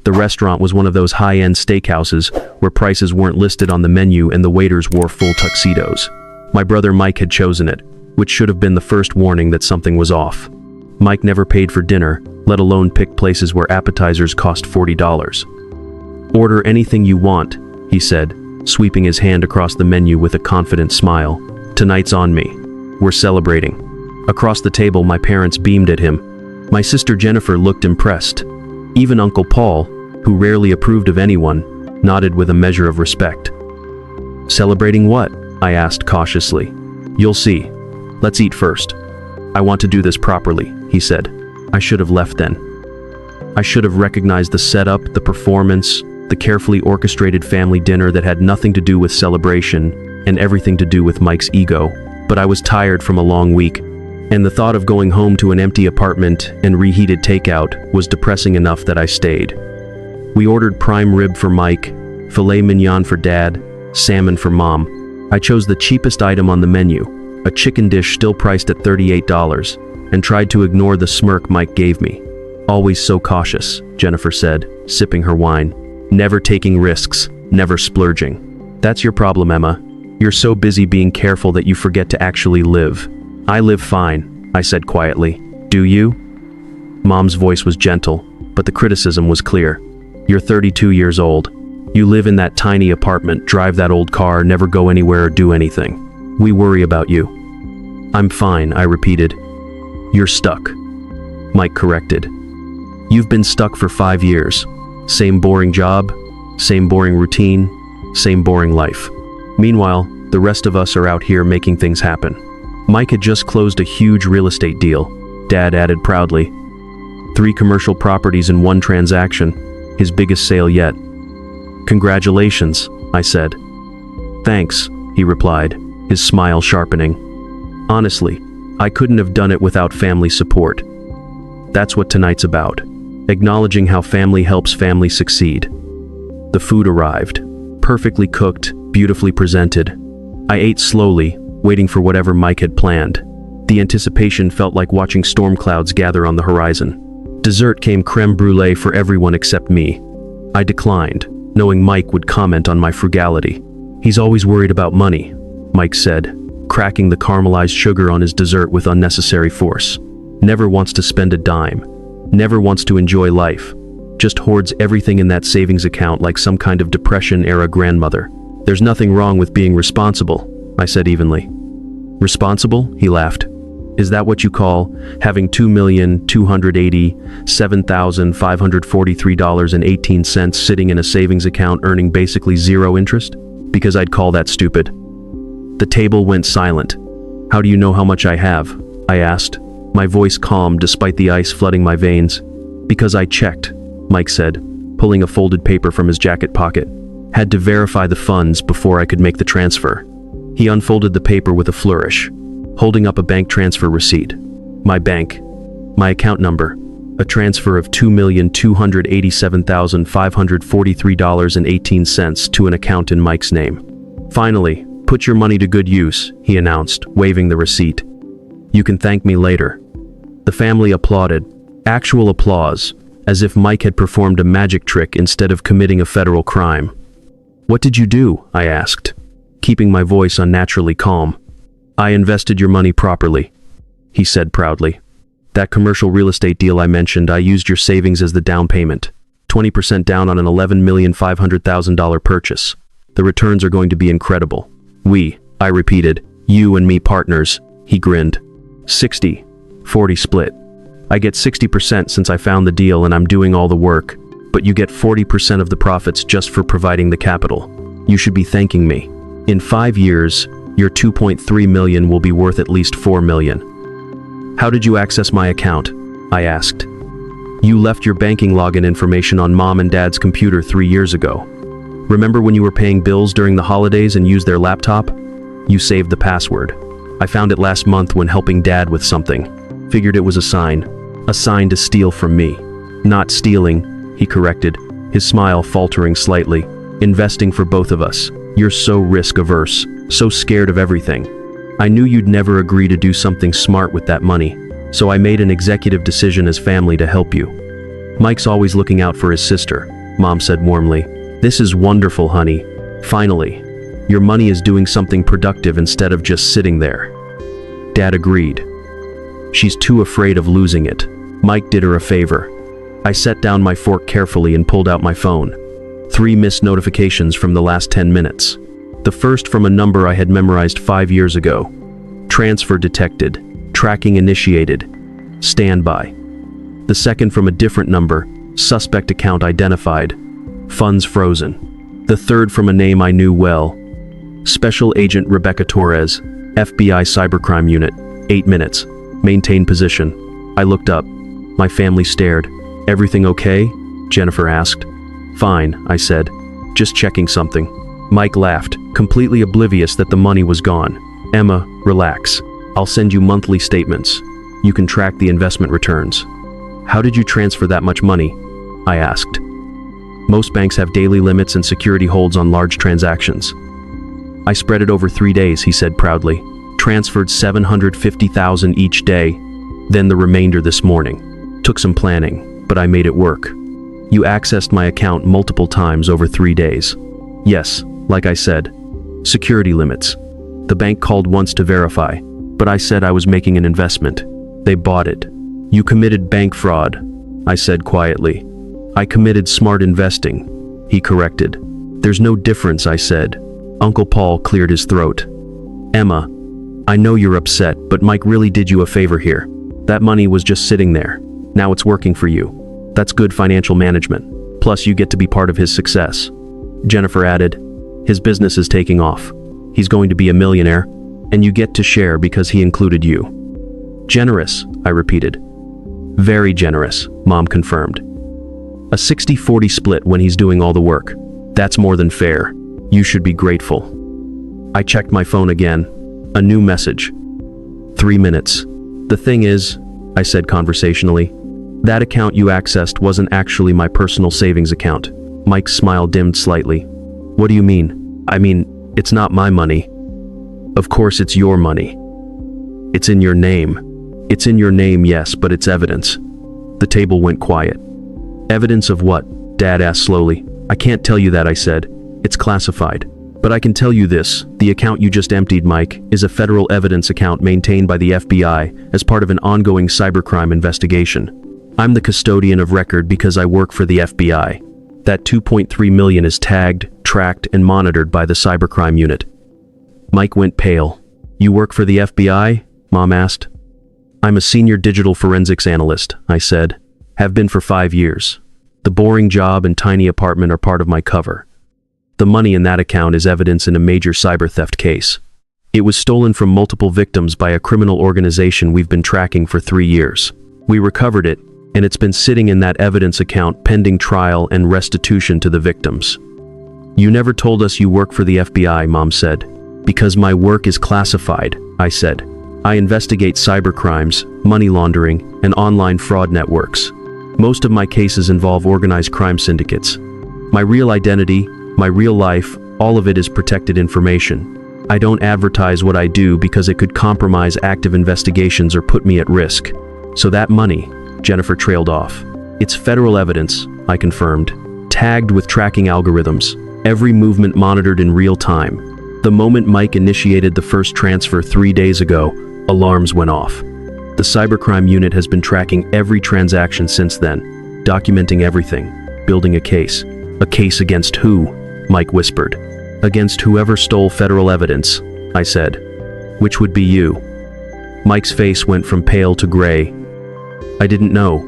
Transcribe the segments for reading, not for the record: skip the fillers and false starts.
The restaurant was one of those high-end steakhouses where prices weren't listed on the menu and the waiters wore full tuxedos. My brother Mike had chosen it, which should have been the first warning that something was off. Mike never paid for dinner, let alone pick places where appetizers cost $40. "Order anything you want," he said, sweeping his hand across the menu with a confident smile. "Tonight's on me. We're celebrating." Across the table, my parents beamed at him. My sister Jennifer looked impressed. Even Uncle Paul, who rarely approved of anyone, nodded with a measure of respect. "Celebrating what?" I asked cautiously. "You'll see. Let's eat first. I want to do this properly," he said. I should have left then. I should have recognized the setup, the performance, the carefully orchestrated family dinner that had nothing to do with celebration and everything to do with Mike's ego. But I was tired from a long week, and the thought of going home to an empty apartment and reheated takeout was depressing enough that I stayed. We ordered prime rib for Mike, filet mignon for Dad, salmon for Mom. I chose the cheapest item on the menu, a chicken dish still priced at $38, and tried to ignore the smirk Mike gave me. "Always so cautious," Jennifer said, sipping her wine. "Never taking risks, never splurging." "That's your problem, Emma. You're so busy being careful that you forget to actually live." "I live fine," I said quietly. "Do you?" Mom's voice was gentle, but the criticism was clear. "You're 32 years old. You live in that tiny apartment, drive that old car, never go anywhere or do anything. We worry about you." "I'm fine," I repeated. "You're stuck," Mike corrected. "You've been stuck for 5 years. Same boring job, same boring routine, same boring life. Meanwhile, the rest of us are out here making things happen." Mike had just closed a huge real estate deal, Dad added proudly. 3 commercial properties in one transaction, his biggest sale yet. "Congratulations," I said. "Thanks," he replied, his smile sharpening. "Honestly, I couldn't have done it without family support." That's what tonight's about, acknowledging how family helps family succeed. The food arrived, perfectly cooked, beautifully presented. I ate slowly, waiting for whatever Mike had planned. The anticipation felt like watching storm clouds gather on the horizon. Dessert came creme brulee for everyone except me. I declined, knowing Mike would comment on my frugality. "He's always worried about money," Mike said, cracking the caramelized sugar on his dessert with unnecessary force. "Never wants to spend a dime. Never wants to enjoy life. Just hoards everything in that savings account like some kind of Depression-era grandmother. There's nothing wrong with being responsible," I said evenly. "Responsible?" he laughed. "Is that what you call having $2,287,543.18 sitting in a savings account earning basically zero interest? Because I'd call that stupid." The table went silent. "How do you know how much I have?" I asked, my voice calm despite the ice flooding my veins. "Because I checked," Mike said, pulling a folded paper from his jacket pocket. "Had to verify the funds before I could make the transfer." He unfolded the paper with a flourish, holding up a bank transfer receipt. My bank, my account number, a transfer of $2,287,543.18 to an account in Mike's name. "Finally, put your money to good use," he announced, waving the receipt. "You can thank me later." The family applauded, actual applause, as if Mike had performed a magic trick instead of committing a federal crime. "What did you do?" I asked, keeping my voice unnaturally calm. "I invested your money properly," he said proudly. "That commercial real estate deal I mentioned, I used your savings as the down payment. 20% down on an $11,500,000 purchase. The returns are going to be incredible." "We," I repeated, "you and me partners," he grinned. 60-40 split. I get 60% since I found the deal and I'm doing all the work, but you get 40% of the profits just for providing the capital. You should be thanking me. In 5 years, your $2.3 million will be worth at least $4 million. "How did you access my account?" I asked. "You left your banking login information on Mom and Dad's computer 3 years ago. Remember when you were paying bills during the holidays and used their laptop? You saved the password. I found it last month when helping Dad with something. Figured it was a sign to steal from me." "Not stealing," he corrected, his smile faltering slightly. "Investing for both of us. You're so risk-averse, so scared of everything. I knew you'd never agree to do something smart with that money, so I made an executive decision as family to help you. Mike's always looking out for his sister, Mom said warmly. This is wonderful, honey. Finally. Your money is doing something productive instead of just sitting there. Dad agreed. She's too afraid of losing it. Mike did her a favor. I set down my fork carefully and pulled out my phone. 3 missed notifications from the last 10 minutes. The first from a number I had memorized 5 years ago. Transfer detected. Tracking initiated. Standby. The second from a different number. Suspect account identified. Funds frozen. The third from a name I knew well. Special Agent Rebecca Torres, FBI Cybercrime Unit. 8 minutes. Maintain position. I looked up. My family stared. Everything okay? Jennifer asked. Fine, I said. Just checking something. Mike laughed, completely oblivious that the money was gone. Emma, relax. I'll send you monthly statements. You can track the investment returns. How did you transfer that much money? I asked. Most banks have daily limits and security holds on large transactions. I spread it over 3 days, he said proudly. Transferred $750,000 each day, then the remainder this morning. Took some planning, but I made it work. You accessed my account multiple times over 3 days. Yes, like I said. Security limits. The bank called once to verify, but I said I was making an investment. They bought it. You committed bank fraud, I said quietly. I committed smart investing, he corrected. There's no difference, I said. Uncle Paul cleared his throat. Emma, I know you're upset, but Mike really did you a favor here. That money was just sitting there. Now it's working for you. That's good financial management. Plus, you get to be part of his success. Jennifer added, his business is taking off. He's going to be a millionaire, and you get to share because he included you. Generous, I repeated. Very generous, Mom confirmed. A 60-40 split when he's doing all the work. That's more than fair. You should be grateful. I checked my phone again. A new message. 3 minutes. The thing is, I said conversationally, that account you accessed wasn't actually my personal savings account. Mike's smile dimmed slightly. What do you mean? I mean, it's not my money. Of course it's your money. It's in your name. It's in your name, yes, but it's evidence. The table went quiet. Evidence of what? Dad asked slowly. I can't tell you that, I said. It's classified. But I can tell you this, the account you just emptied, Mike, is a federal evidence account maintained by the FBI as part of an ongoing cybercrime investigation. I'm the custodian of record because I work for the FBI. That $2.3 million is tagged, tracked, and monitored by the cybercrime unit. Mike went pale. You work for the FBI? Mom asked. I'm a senior digital forensics analyst, I said. Have been for 5 years. The boring job and tiny apartment are part of my cover. The money in that account is evidence in a major cyber theft case. It was stolen from multiple victims by a criminal organization we've been tracking for 3 years. We recovered it, and it's been sitting in that evidence account pending trial and restitution to the victims. You never told us you work for the FBI, Mom said. Because my work is classified, I said. I investigate cybercrimes, money laundering, and online fraud networks. Most of my cases involve organized crime syndicates. My real identity, my real life, all of it is protected information. I don't advertise what I do because it could compromise active investigations or put me at risk. So that money, Jennifer trailed off. It's federal evidence, I confirmed, tagged with tracking algorithms, every movement monitored in real time. The moment Mike initiated the first transfer 3 days ago, alarms went off. The cybercrime unit has been tracking every transaction since then, documenting everything, building a case. A case against who? Mike whispered. Against whoever stole federal evidence, I said. Which would be you. Mike's face went from pale to gray. I didn't know.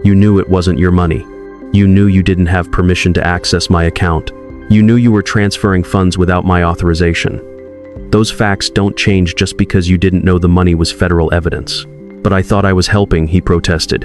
You knew it wasn't your money. You knew you didn't have permission to access my account. You knew you were transferring funds without my authorization. Those facts don't change just because you didn't know the money was federal evidence. But I thought I was helping, he protested.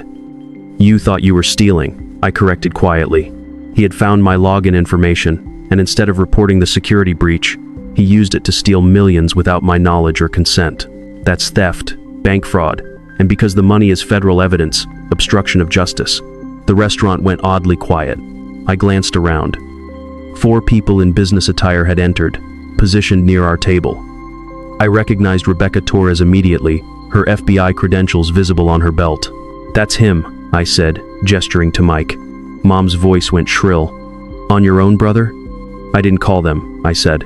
You thought you were stealing, I corrected quietly. He had found my login information, and instead of reporting the security breach, he used it to steal millions without my knowledge or consent. That's theft, bank fraud, and because the money is federal evidence, obstruction of justice. The restaurant went oddly quiet. I glanced around. 4 people in business attire had entered, positioned near our table. I recognized Rebecca Torres immediately, her FBI credentials visible on her belt. That's him, I said, gesturing to Mike. Mom's voice went shrill. On your own, brother? I didn't call them, I said.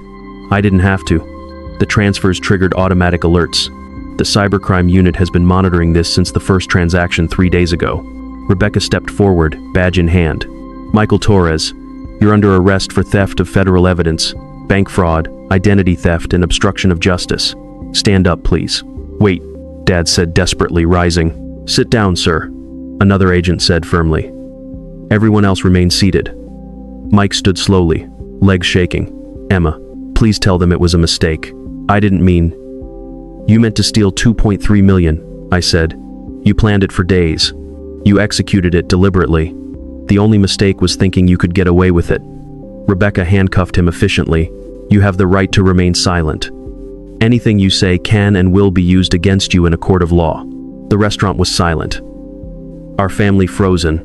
I didn't have to. The transfers triggered automatic alerts. The cybercrime unit has been monitoring this since the first transaction 3 days ago. Rebecca stepped forward, badge in hand. Michael Torres, you're under arrest for theft of federal evidence, bank fraud, identity theft, and obstruction of justice. Stand up, please. Wait, Dad said desperately, rising. Sit down, sir, another agent said firmly. Everyone else remained seated. Mike stood slowly, legs shaking. Emma, please tell them it was a mistake. I didn't mean. You meant to steal $2.3 million, I said. You planned it for days. You executed it deliberately. The only mistake was thinking you could get away with it. Rebecca handcuffed him efficiently. You have the right to remain silent. Anything you say can and will be used against you in a court of law. The restaurant was silent. Our family frozen.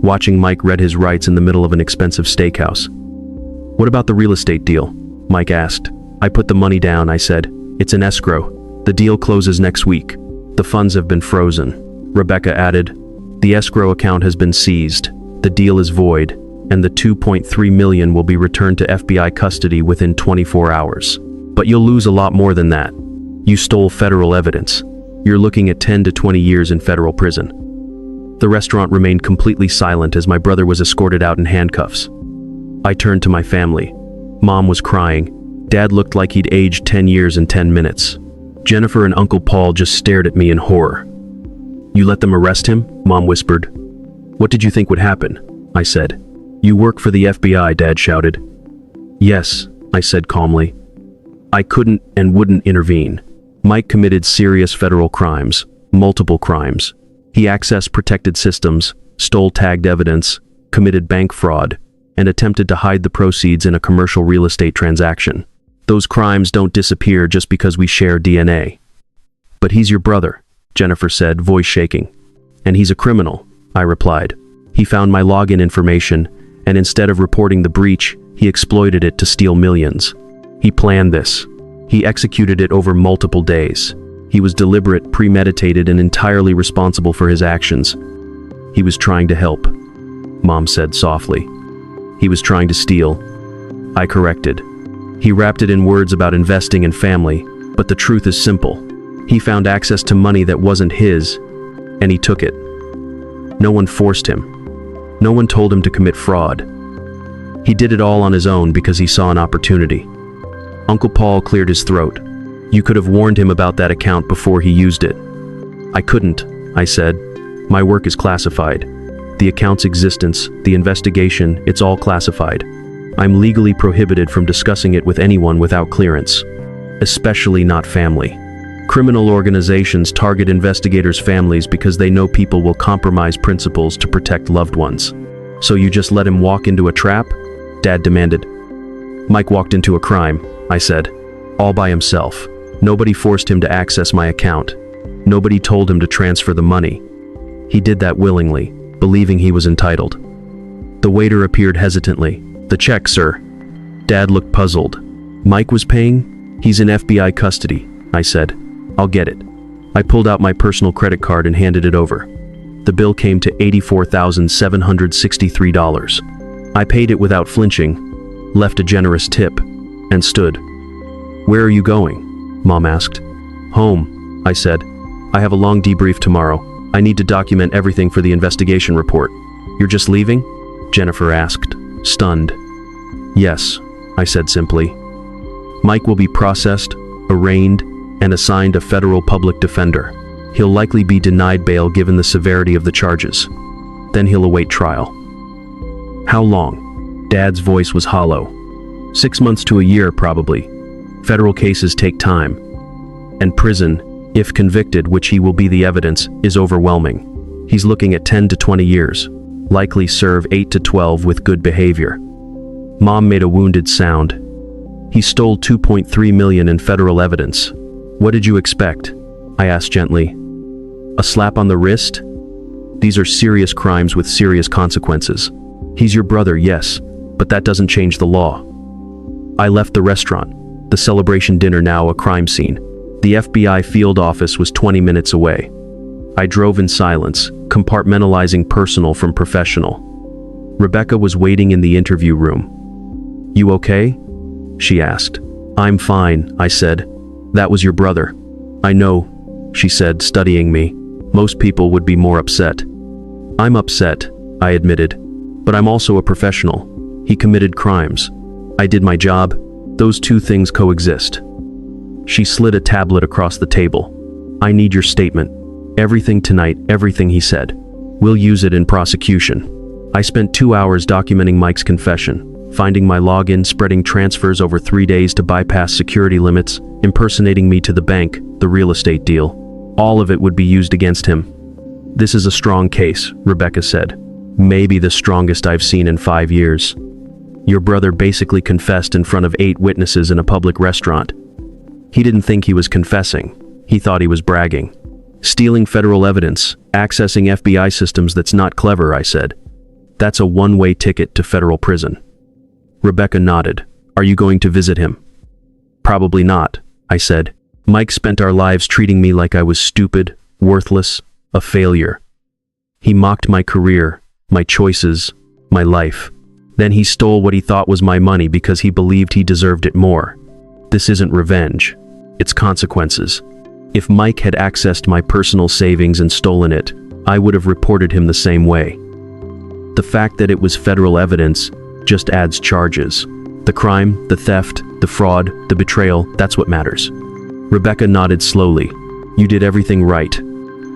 Watching Mike read his rights in the middle of an expensive steakhouse. What about the real estate deal? Mike asked. I put the money down, I said. It's an escrow. The deal closes next week. The funds have been frozen. Rebecca added, the escrow account has been seized. The deal is void, and the $2.3 million will be returned to FBI custody within 24 hours. But you'll lose a lot more than that. You stole federal evidence. You're looking at 10 to 20 years in federal prison. The restaurant remained completely silent as my brother was escorted out in handcuffs. I turned to my family. Mom was crying. Dad looked like he'd aged 10 years in 10 minutes. Jennifer and Uncle Paul just stared at me in horror. You let them arrest him? Mom whispered. What did you think would happen? I said. You work for the FBI, Dad shouted. Yes, I said calmly. I couldn't and wouldn't intervene. Mike committed serious federal crimes, multiple crimes. He accessed protected systems, stole tagged evidence, committed bank fraud, and attempted to hide the proceeds in a commercial real estate transaction. Those crimes don't disappear just because we share DNA. But he's your brother, Jennifer said, voice shaking. And he's a criminal, I replied. He found my login information, and instead of reporting the breach, he exploited it to steal millions. He planned this. He executed it over multiple days. He was deliberate, premeditated, and entirely responsible for his actions. He was trying to help, Mom said softly. He was trying to steal. I corrected. He wrapped it in words about investing and family, but the truth is simple. He found access to money that wasn't his, and he took it. No one forced him. No one told him to commit fraud. He did it all on his own because he saw an opportunity. Uncle Paul cleared his throat. You could have warned him about that account before he used it. I couldn't, I said. My work is classified. The account's existence, the investigation, it's all classified. I'm legally prohibited from discussing it with anyone without clearance, especially not family. Criminal organizations target investigators' families because they know people will compromise principles to protect loved ones. So you just let him walk into a trap? Dad demanded. Mike walked into a crime, I said, all by himself. Nobody forced him to access my account. Nobody told him to transfer the money. He did that willingly, believing he was entitled. The waiter appeared hesitantly. The check, sir. Dad looked puzzled. Mike was paying? He's in FBI custody, I said. I'll get it. I pulled out my personal credit card and handed it over. The bill came to $84,763. I paid it without flinching, left a generous tip, and stood. Where are you going? Mom asked. Home, I said. I have a long debrief tomorrow. I need to document everything for the investigation report. You're just leaving? Jennifer asked, stunned. Yes, I said simply. Mike will be processed, arraigned, and assigned a federal public defender. He'll likely be denied bail given the severity of the charges. Then he'll await trial. How long? Dad's voice was hollow. 6 months to a year, probably. Federal cases take time. And prison, if convicted, which he will be the evidence, is overwhelming. He's looking at 10 to 20 years. Likely serve 8 to 12 with good behavior. Mom made a wounded sound. He stole $2.3 million in federal evidence. What did you expect? I asked gently. A slap on the wrist? These are serious crimes with serious consequences. He's your brother, yes, but that doesn't change the law. I left the restaurant, the celebration dinner now a crime scene. The FBI field office was 20 minutes away. I drove in silence, compartmentalizing personal from professional. Rebecca was waiting in the interview room. "You okay?" she asked. "I'm fine," I said. "That was your brother." "I know," she said, studying me. "Most people would be more upset." "I'm upset," I admitted. "But I'm also a professional. He committed crimes. I did my job. Those two things coexist." She slid a tablet across the table. "I need your statement. Everything tonight, everything he said. We'll use it in prosecution." I spent 2 hours documenting Mike's confession, finding my login, spreading transfers over 3 days to bypass security limits, impersonating me to the bank, the real estate deal. All of it would be used against him. "This is a strong case," Rebecca said. "Maybe the strongest I've seen in 5 years. Your brother basically confessed in front of 8 witnesses in a public restaurant. He didn't think he was confessing. He thought he was bragging. Stealing federal evidence, accessing FBI systems that's not clever," I said. "That's a one-way ticket to federal prison." Rebecca nodded. "Are you going to visit him?" "Probably not," I said. "Mike spent our lives treating me like I was stupid, worthless, a failure. He mocked my career, my choices, my life. Then he stole what he thought was my money because he believed he deserved it more. This isn't revenge. It's consequences. If Mike had accessed my personal savings and stolen it, I would have reported him the same way. The fact that it was federal evidence just adds charges. The crime, the theft, the fraud, the betrayal, that's what matters." Rebecca nodded slowly. "You did everything right.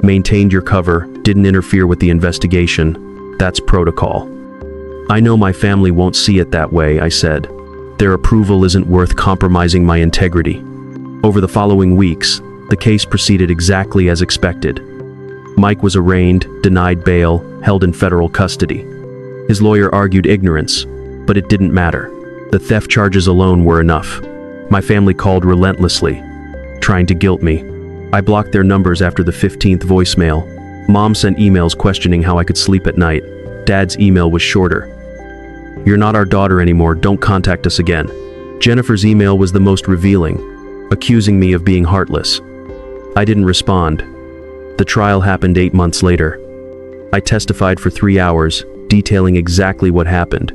Maintained your cover, didn't interfere with the investigation. That's protocol." "I know my family won't see it that way," I said. "Their approval isn't worth compromising my integrity." Over the following weeks, the case proceeded exactly as expected. Mike was arraigned, denied bail, held in federal custody. His lawyer argued ignorance, but it didn't matter. The theft charges alone were enough. My family called relentlessly, trying to guilt me. I blocked their numbers after the 15th voicemail. Mom sent emails questioning how I could sleep at night. Dad's email was shorter. "You're not our daughter anymore, don't contact us again." Jennifer's email was the most revealing, accusing me of being heartless. I didn't respond. The trial happened 8 months later. I testified for 3 hours, detailing exactly what happened.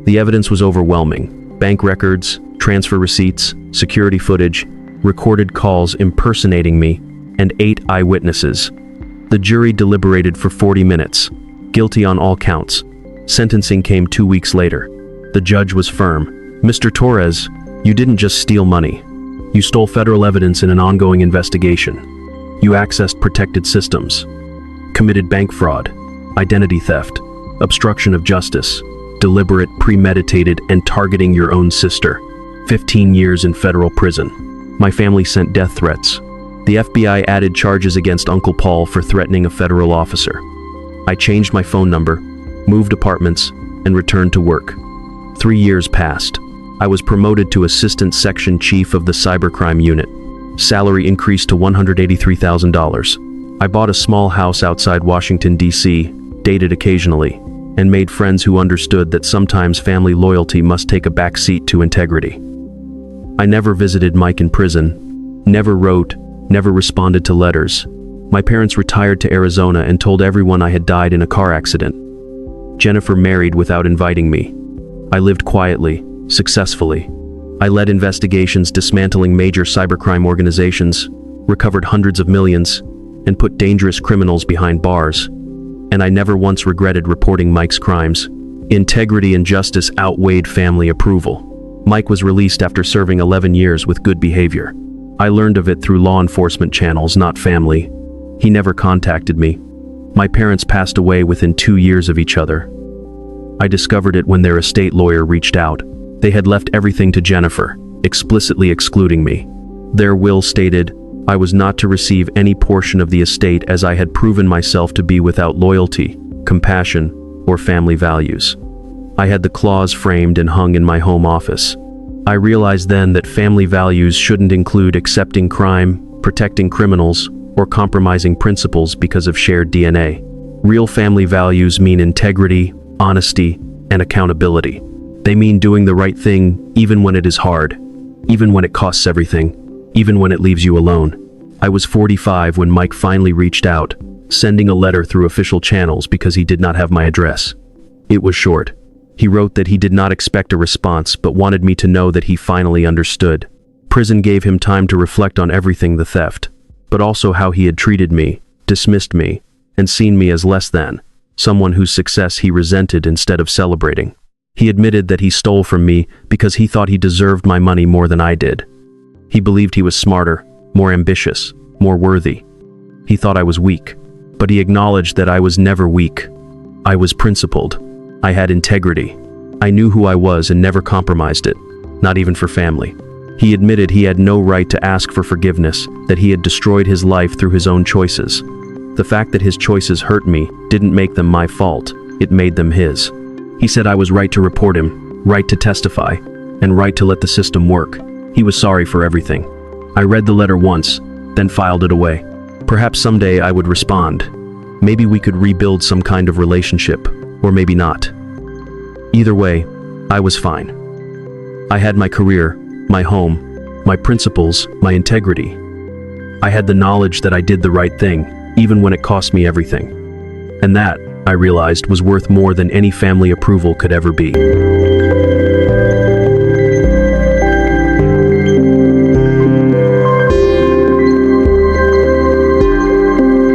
The evidence was overwhelming. Bank records, transfer receipts, security footage, recorded calls impersonating me, and 8 eyewitnesses. The jury deliberated for 40 minutes, guilty on all counts. Sentencing came 2 weeks later. The judge was firm. "Mr. Torres, you didn't just steal money. You stole federal evidence in an ongoing investigation. You accessed protected systems, committed bank fraud, identity theft, obstruction of justice, deliberate, premeditated, and targeting your own sister. 15 years in federal prison." My family sent death threats. The FBI added charges against Uncle Paul for threatening a federal officer. I changed my phone number, moved apartments, and returned to work. 3 years passed. I was promoted to Assistant Section Chief of the Cybercrime Unit. Salary increased to $183,000. I bought a small house outside Washington, D.C., dated occasionally, and made friends who understood that sometimes family loyalty must take a back seat to integrity. I never visited Mike in prison, never wrote, never responded to letters. My parents retired to Arizona and told everyone I had died in a car accident. Jennifer married without inviting me. I lived quietly, successfully. I led investigations dismantling major cybercrime organizations, recovered hundreds of millions, and put dangerous criminals behind bars. And I never once regretted reporting Mike's crimes. Integrity and justice outweighed family approval. Mike was released after serving 11 years with good behavior. I learned of it through law enforcement channels, not family. He never contacted me. My parents passed away within 2 years of each other. I discovered it when their estate lawyer reached out. They had left everything to Jennifer, explicitly excluding me. Their will stated I was not to receive any portion of the estate as I had proven myself to be without loyalty, compassion, or family values. I had the clause framed and hung in my home office. I realized then that family values shouldn't include accepting crime, protecting criminals, or compromising principles because of shared DNA. Real family values mean integrity, honesty, and accountability. They mean doing the right thing even when it is hard, even when it costs everything, even when it leaves you alone. I was 45 when Mike finally reached out, sending a letter through official channels because he did not have my address. It was short. He wrote that he did not expect a response but wanted me to know that he finally understood. Prison gave him time to reflect on everything: the theft, but also how he had treated me, dismissed me, and seen me as less than, someone whose success he resented instead of celebrating. He admitted that he stole from me because he thought he deserved my money more than I did. He believed he was smarter, more ambitious, more worthy. He thought I was weak, but he acknowledged that I was never weak. I was principled. I had integrity. I knew who I was and never compromised it, not even for family. He admitted he had no right to ask for forgiveness, that he had destroyed his life through his own choices. The fact that his choices hurt me didn't make them my fault, it made them his. He said I was right to report him, right to testify, and right to let the system work. He was sorry for everything. I read the letter once, then filed it away. Perhaps someday I would respond. Maybe we could rebuild some kind of relationship, or maybe not. Either way, I was fine. I had my career, my home, my principles, my integrity. I had the knowledge that I did the right thing, even when it cost me everything. And that, I realized, was worth more than any family approval could ever be.